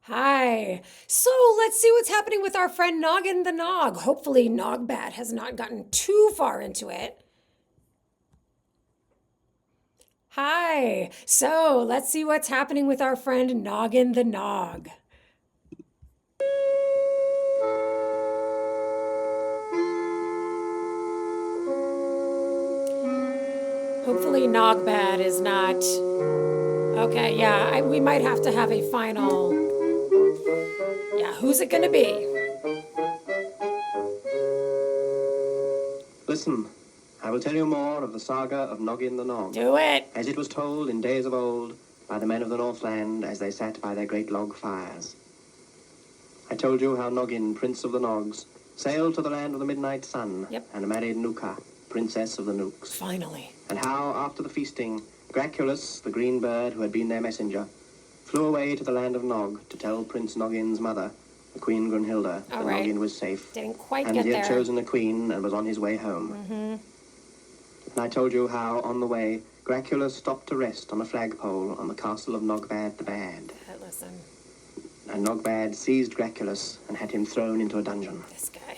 Hi. So let's see what's happening with our friend Noggin the Nog. Hopefully, Nogbad has not gotten too far into it. Hi. So let's see what's happening with our friend Noggin the Nog. Hopefully, Nogbad is not. Okay, yeah, we might have to have a final. Yeah, who's it gonna be? Listen, I will tell you more of the saga of Noggin the Nog, Do it. as it was told in days of old by the men of the Northland as they sat by their great log fires. I told you how Noggin, Prince of the Nogs, sailed to the land of the midnight sun Yep. and married Nuka, Princess of the Nooks, Finally. and how, after the feasting, Graculus, the green bird who had been their messenger, flew away to the land of Nog to tell Prince Noggin's mother, the Queen Grunhilda, All that right. Noggin was safe, Didn't quite and get he had there. chosen a queen and was on his way home. And I told you how, on the way, Graculus stopped to rest on a flagpole on the castle of Nogbad the Bad. Listen, And Nogbad seized Graculus and had him thrown into a dungeon. this guy.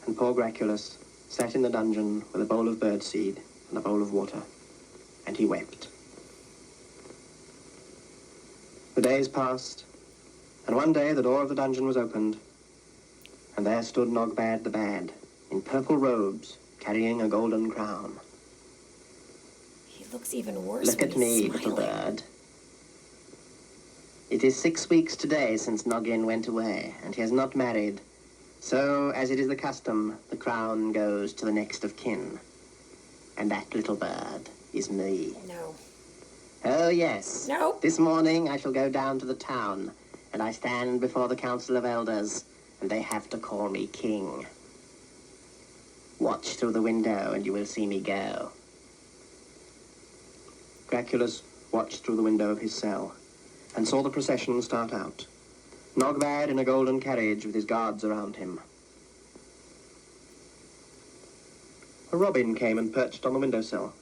And poor Graculus sat in the dungeon with a bowl of birdseed and a bowl of water, and he wept. The days passed, and one day the door of the dungeon was opened, and there stood Nogbad the Bad, in purple robes, carrying a golden crown. He looks even worse. Look when at he's me, little smiling. bird. It is 6 weeks today since Noggin went away, and he has not married. So, as it is the custom, the crown goes to the next of kin. And that little bird is me. No. Oh, yes. No. This morning I shall go down to the town, and I stand before the Council of Elders, and they have to call me king. Watch through the window, and you will see me go. Graculus watched through the window of his cell, and saw the procession start out. Nogbad in a golden carriage with his guards around him. A robin came and perched on the windowsill.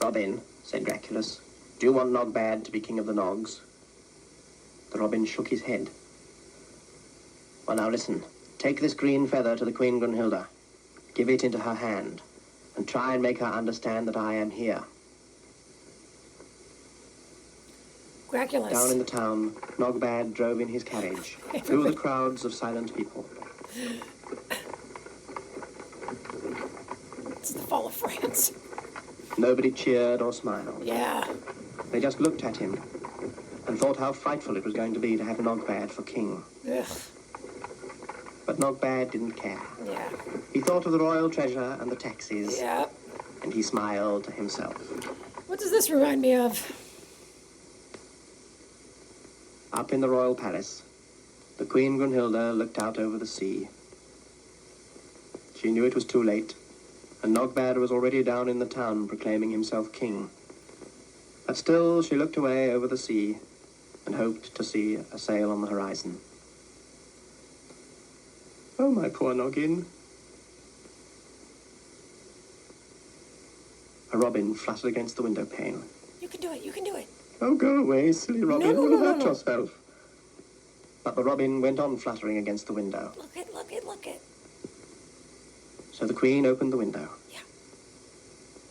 Robin, said Graculus, do you want Nogbad to be king of the Nogs? The robin shook his head. Well, now listen. Take this green feather to the Queen Grunhilda. Give it into her hand, and try and make her understand that I am here. Graculus. Down in the town, Nogbad drove in his carriage, through the crowds of silent people. It's the fall of France. Nobody cheered or smiled. Yeah. They just looked at him and thought how frightful it was going to be to have Nogbad for king. Ugh. But Nogbad didn't care. Yeah. He thought of the royal treasure and the taxes, Yeah. and he smiled to himself. What does this remind me of? Up in the royal palace, the Queen Grunhilda looked out over the sea. She knew it was too late, and Nogbad was already down in the town proclaiming himself king. But still she looked away over the sea and hoped to see a sail on the horizon. Oh, my poor Noggin. A robin fluttered against the window pane. You can do it. You can do it. Oh, go away, silly robin. No, You'll no, no, hurt no. yourself. But the robin went on fluttering against the window. Look it. Look it. Look it. So the queen opened the window. Yeah.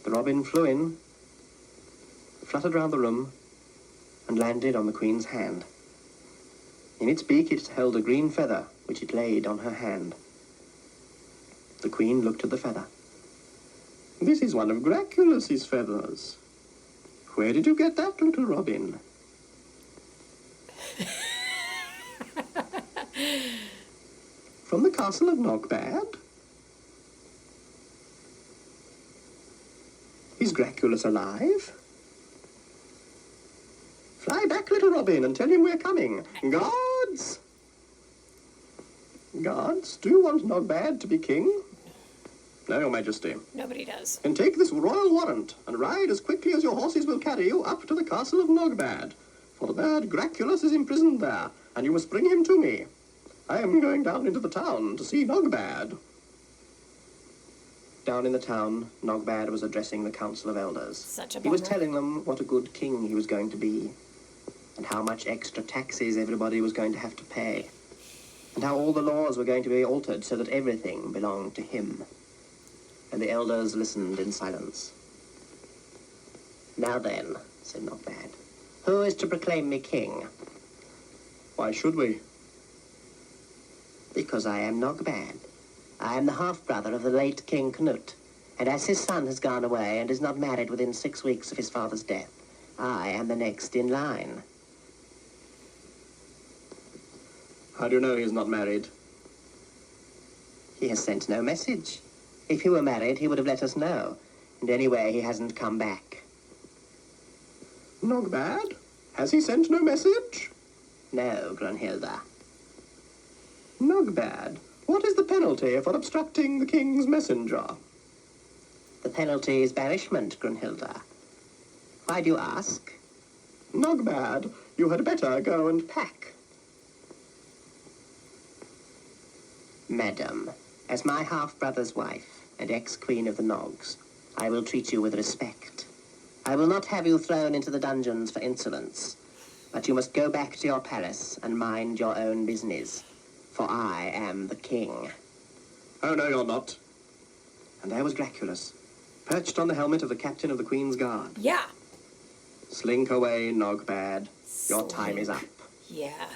The robin flew in, fluttered round the room, and landed on the queen's hand. In its beak it held a green feather, which it laid on her hand. The queen looked at the feather. This is one of Graculus's feathers. Where did you get that, little robin? From the castle of Nogbad? Is Graculus alive? Fly back, little robin, and tell him we're coming. Guards! Guards, do you want Nogbad to be king? No, your majesty. Nobody does. Then take this royal warrant and ride as quickly as your horses will carry you up to the castle of Nogbad. For the bird Graculus is imprisoned there, and you must bring him to me. I am going down into the town to see Nogbad. Down in the town, Nogbad was addressing the Council of Elders. Such a He was bummer. telling them what a good king he was going to be. and how much extra taxes everybody was going to have to pay, and how all the laws were going to be altered so that everything belonged to him. And the elders listened in silence. "Now then," said Nogbad, "who is to proclaim me king?" "Why should we?" "Because I am Nogbad. I am the half-brother of the late King Canute, and as his son has gone away and is not married within 6 weeks of his father's death, I am the next in line." "How do you know he is not married?" "He has sent no message. If he were married, he would have let us know. And anyway, he hasn't come back." "Nogbad? Has he sent no message?" "No, Grunhilda." "Nogbad, what is the penalty for obstructing the king's messenger?" "The penalty is banishment, Grunhilda. Why do you ask?" "Nogbad, you had better go and pack." "Madam, as my half-brother's wife and ex-queen of the Nogs, I will treat you with respect. I will not have you thrown into the dungeons for insolence, but you must go back to your palace and mind your own business, for I am the king." "Oh, no, you're not." And there was Draculus, perched on the helmet of the captain of the Queen's Guard. Yeah. "Slink away, Nogbad. Your time is up." Yeah.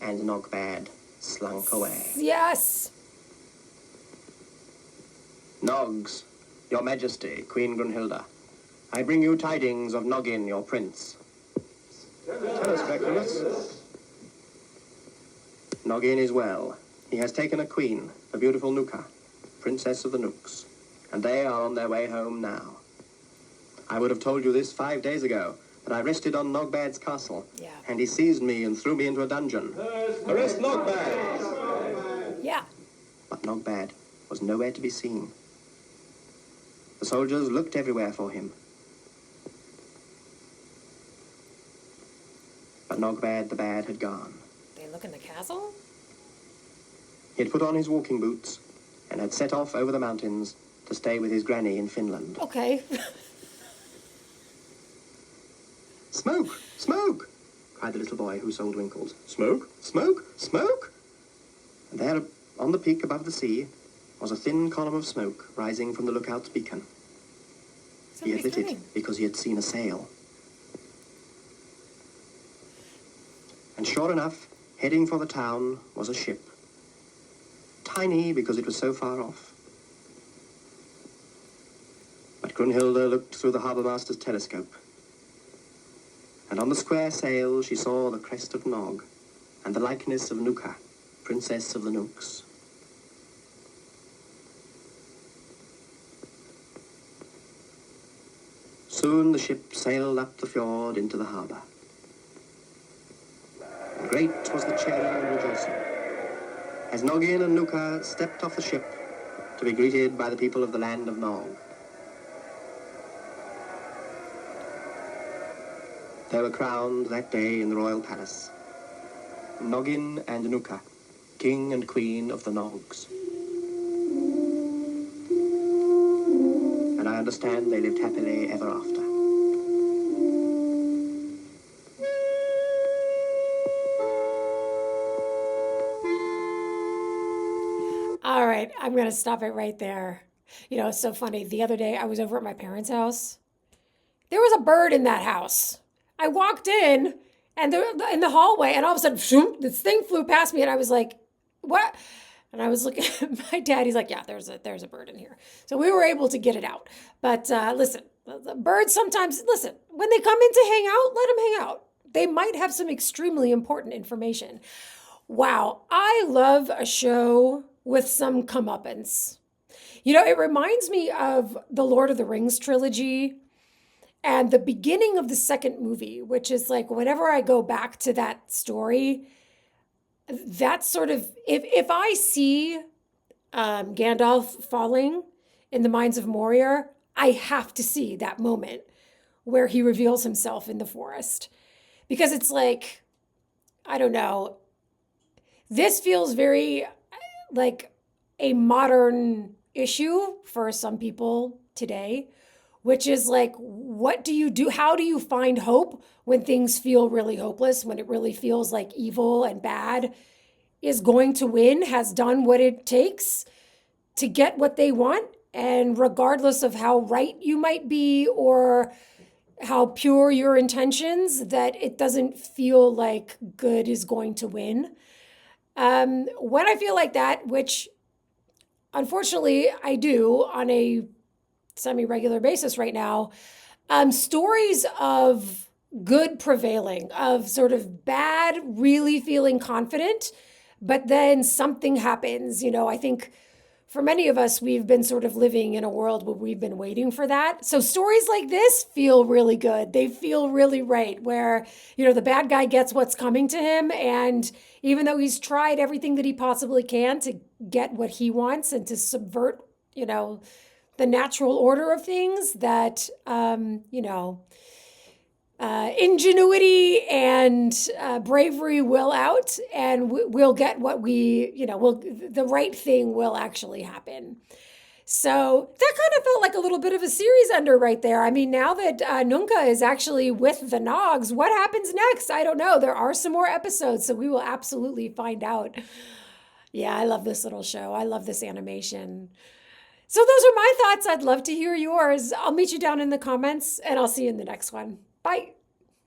And Nogbad slunk away. Yes. "Nogs, your majesty, Queen Grunhilda, I bring you tidings of Noggin, your prince." "Tell us, Draculus." "Noggin is well. He has taken a queen, the beautiful Nuka, princess of the Nooks, and they are on their way home now. I would have told you this 5 days ago, but I rested on Nogbad's castle, Yeah. and he seized me and threw me into a dungeon." "Arrest Nogbad!" Yeah. But Nogbad was nowhere to be seen. The soldiers looked everywhere for him. But Nogbad the Bad had gone. They look in the castle? He had put on his walking boots and had set off over the mountains to stay with his granny in Finland. Okay. "Smoke! Smoke!" cried the little boy who sold winkles. "Smoke! Smoke! Smoke!" And there, on the peak above the sea, was a thin column of smoke rising from the lookout's beacon. He had lit it because he had seen a sail. And sure enough, heading for the town was a ship. Tiny because it was so far off. But Grunhilda looked through the harbour master's telescope, and on the square sail she saw the crest of Nog and the likeness of Nuka, princess of the Nooks. Soon the ship sailed up the fjord into the harbour. Great was the cheering and rejoicing as Noggin and Nuka stepped off the ship to be greeted by the people of the land of Nog. They were crowned that day in the royal palace. Noggin and Nuka, king and queen of the Nogs. And I understand they lived happily ever after. All right, I'm going to stop it right there. You know, it's so funny. The other day I was over at my parents' house. There was a bird in that house. I walked in and in the hallway, and all of a sudden, shoom, this thing flew past me, and I was like, "What?" And I was looking at my dad. He's like, "Yeah, there's a bird in here." So we were able to get it out. But listen, the birds sometimes, listen, when they come in to hang out, let them hang out. They might have some extremely important information. Wow, I love a show with some comeuppance. You know, it reminds me of the Lord of the Rings trilogy and the beginning of the second movie, which is like whenever I go back to that story, that's sort of, if I see Gandalf falling in the Mines of Moria, I have to see that moment where he reveals himself in the forest. Because it's like, I don't know, this feels very like a modern issue for some people today, which is like, what do you do? How do you find hope when things feel really hopeless, when it really feels like evil and bad is going to win, has done what it takes to get what they want? And regardless of how right you might be or how pure your intentions, that it doesn't feel like good is going to win. When I feel like that, which unfortunately I do on a semi-regular basis right now, stories of good prevailing, of sort of bad really feeling confident, but then something happens. I think for many of us, we've been sort of living in a world where we've been waiting for that. So stories like this feel really good. They feel really right, where, the bad guy gets what's coming to him. And even though he's tried everything that he possibly can to get what he wants and to subvert, the natural order of things, that, ingenuity and bravery will out, and we'll get what the right thing will actually happen. So that kind of felt like a little bit of a series ender right there. I mean, now that Nunca is actually with the Nogs, what happens next? I don't know. There are some more episodes, so we will absolutely find out. Yeah, I love this little show. I love this animation. So those are my thoughts. I'd love to hear yours. I'll meet you down in the comments, and I'll see you in the next one. Bye.